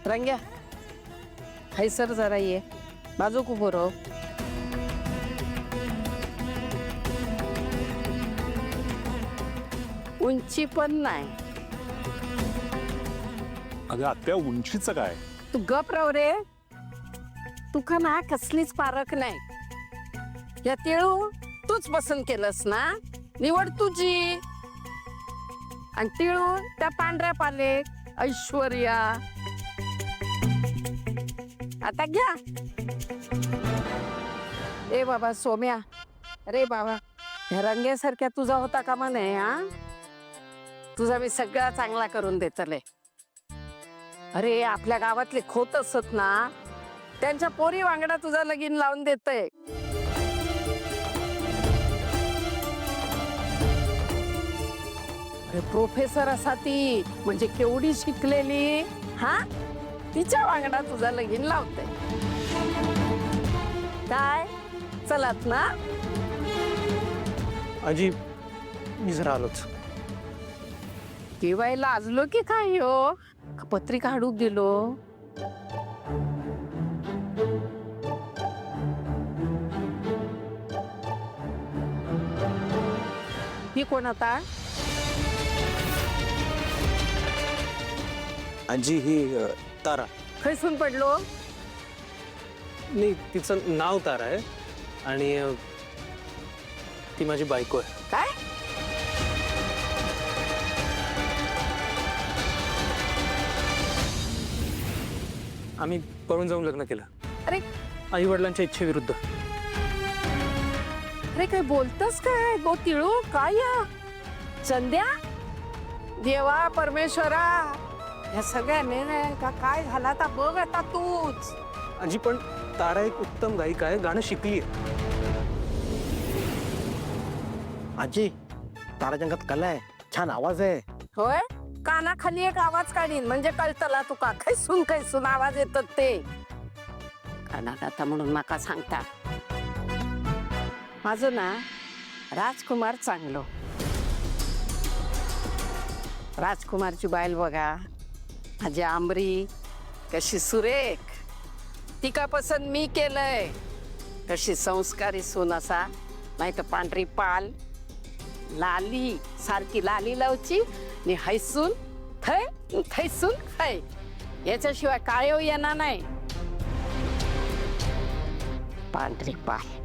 Rangya hi sir जरा ये बाजू को बरो उंची पण नाही. अगं आत्या उंचीचं काय? तू गप राव रे. तू का ना कसलीच पारख नाही. या तिळू तूच पसंत केलंस ना. निवड तुझी. आणि तिळू त्या पांढऱ्या पाले ऐश्वर्या. आता घ्या. ए बाबा सोम्या अरे बाबा ह्या रंग्यासारख्या तुझा होता का म्हणे. हा तुझा मी सगळा चांगला करून देतले. अरे आपल्या गावातले खोत असत ना त्यांच्या पोरी वांगडा तुझा लगीन लावून देतय. अरे प्रोफेसर असा ती म्हणजे केवढी शिकलेली. हा तिच्या वांगडा तुझा लगीन लावते. काय चलत ना. आजी मी जरा आलोच. केवायला आजलो की काय हो. पत्रिका हाडूक दिलो. ही कोण आता. आजी ही तारा. खैसून पडलो. नाही तिचं नाव तारा आहे आणि ती माझी बायको आहे. काय आम्ही पळून जाऊन लग्न केलं अरे आई वडिलांच्या इच्छेविरुद्ध. अरे काय बोलतस काय गो तिळू. काय या चंद्या देवा परमेश्वरा या सगळ्या का काय झाला आता बघ आता तूच. आजी पण तारा एक उत्तम गायिका आहे. गाणं शिकली. आजी ताराच्या अंगात कला आहे. छान आवाज आहे. होय कानाखाली एक आवाज काढीन म्हणजे कळतला तुका. खैसून आवाज येतात ते. कानात आता म्हणून नका सांगता. माझं ना राजकुमार चांगलो. राजकुमारची बायल बघा. माझी आंबरी कशी सुरेख. तिका पसंत मी केलंय. कशी संस्कारी सून असा. नाही तर पांढरी पाल लाली सारखी लाली लावची नि हैसून थैसून खै. याच्याशिवाय काळेव येणार नाही. पांढरी पाल